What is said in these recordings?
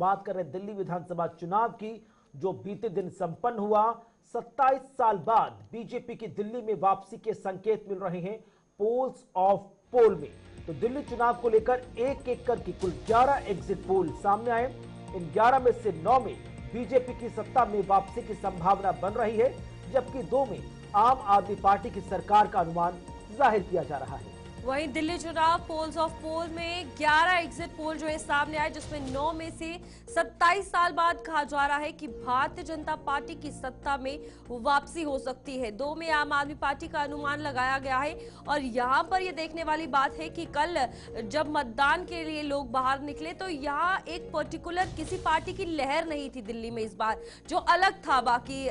बात कर रहे हैं दिल्ली विधानसभा चुनाव की, जो बीते दिन संपन्न हुआ। 27 साल बाद बीजेपी की दिल्ली में वापसी के संकेत मिल रहे हैं पोल्स ऑफ पोल में। तो दिल्ली चुनाव को लेकर एक एक करके कुल 11 एग्जिट पोल सामने आए। इन 11 में से 9 में बीजेपी की सत्ता में वापसी की संभावना बन रही है, जबकि 2 में आम आदमी पार्टी की सरकार का अनुमान जाहिर किया जा रहा है। वहीं दिल्ली चुनाव पोल्स ऑफ पोल में 11 एग्जिट पोल जो है सामने आए, जिसमें 9 में से 27 साल बाद कहा जा रहा है कि भारतीय जनता पार्टी की सत्ता में वापसी हो सकती है। 2 में आम आदमी पार्टी का अनुमान लगाया गया है। और यहां पर यह देखने वाली बात है कि कल जब मतदान के लिए लोग बाहर निकले तो यहाँ एक पर्टिकुलर किसी पार्टी की लहर नहीं थी दिल्ली में इस बार, जो अलग था बाकी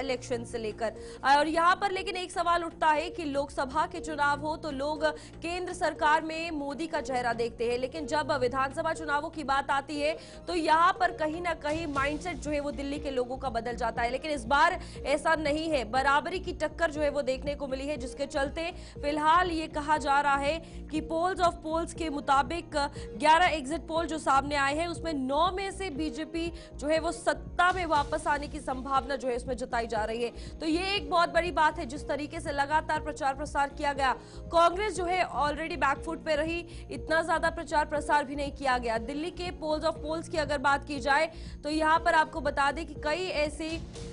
इलेक्शन से लेकर। और यहाँ पर लेकिन एक सवाल उठता है कि लोकसभा के चुनाव हो तो लोग केंद्र सरकार में मोदी का चेहरा देखते हैं, लेकिन जब विधानसभा चुनावों की बात आती है तो यहां पर कहीं ना कहीं माइंडसेट जो है वो दिल्ली के लोगों का बदल जाता है। लेकिन इस बार ऐसा नहीं है, बराबरी की टक्कर जो है वो देखने को मिली है, जिसके चलते फिलहाल ये कहा जा रहा है कि पोल्स ऑफ पोल्स के मुताबिक 11 एग्जिट पोल जो सामने आए हैं उसमें 9 में से बीजेपी जो है वो सत्ता में वापस आने की संभावना जो है इसमें जताई जा रही है। तो ये एक बहुत बड़ी बात है। जिस तरीके से लगातार प्रचार प्रसार किया गया, कांग्रेस जो है ऑलरेडी बैकफुट पे रही, इतना ज्यादा प्रचार प्रसार भी नहीं किया गया। दिल्ली के पोल्स ऑफ पोल्स की अगर बात की जाए तो यहाँ पर आपको बता दें कि कई ऐसी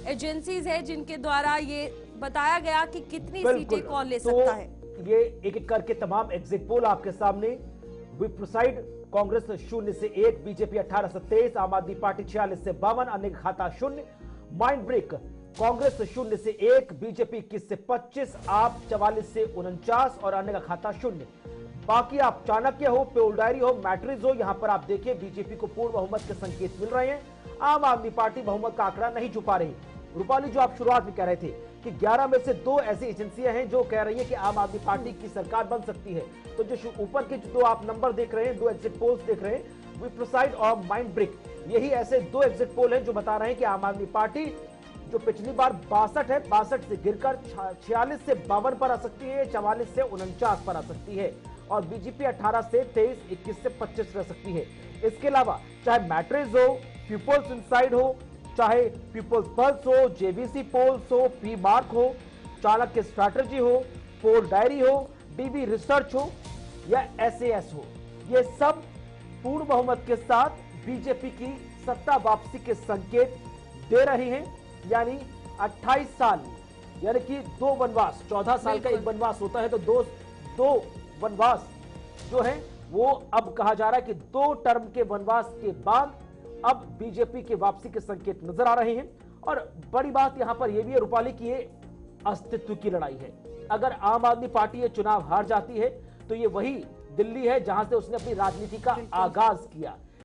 एजेंसीज है जिनके द्वारा ये बताया गया कि कितनी सीटें कौन ले सकता है। ये एक एक करके तमाम एग्जिट पोल आपके सामने। विप्रोसाइड कांग्रेस 0 से 1, बीजेपी 18 से 23, आम आदमी पार्टी 46 से 52, अन्य का खाता 0। माइंड ब्रेक कांग्रेस 0 से 1, बीजेपी 21 से 25, आप 44 से 49 और अन्य का खाता 0। बाकी आप चाणक्य हो, पोल डायरी हो, मैट्रिक्स हो, यहां पर आप देखिए बीजेपी को पूर्ण बहुमत के संकेत मिल रहे हैं। आम आदमी पार्टी बहुमत का आंकड़ा नहीं छुपा रही। रूपाली, जो आप शुरुआत में कह रहे थे कि 11 में से 2 ऐसी एजेंसियां हैं जो कह रही है कि आम आदमी पार्टी की सरकार बन सकती है, तो जो ऊपर के जो आप नंबर देख रहे हैं, 2 एग्जिट पोल्स देख रहे हैं, विप्रोसाइड और माइंड ब्रेक, यही ऐसे 2 एग्जिट पोल हैं जो बता रहे हैं कि आम आदमी पार्टी जो पिछली बार 62 है, 62 से गिरकर 46 से 52 पर आ सकती है, 44 से 49 पर आ सकती है, और बीजेपी 18 से 23, 21 से 25 रह सकती है। इसके अलावा चाहे मैट्रिक्स हो, पीपल्स इनसाइड हो, चाहे पीपल्स पल्स हो, जेवीसी पोल्स हो, पी मार्क हो, चाणक्य स्ट्रैटेजी हो, पोल डायरी हो, डीबी रिसर्च हो या एसएएस हो, ये सब पूर्ण बहुमत के साथ बीजेपी की सत्ता वापसी के संकेत दे रही हैं। यानी 28 साल, यानी कि 2 वनवास, 14 साल का एक वनवास होता है, तो दो वनवास जो है वो अब कहा जा रहा है कि 2 टर्म के वनवास के बाद अब बीजेपी के वापसी के संकेत नजर आ रहे हैं। और बड़ी बात यहां पर यह भी है रूपाली की ये अस्तित्व की लड़ाई है। अगर आम आदमी पार्टी ये चुनाव हार जाती है तो ये वही दिल्ली है जहां से उसने अपनी राजनीति का आगाज किया।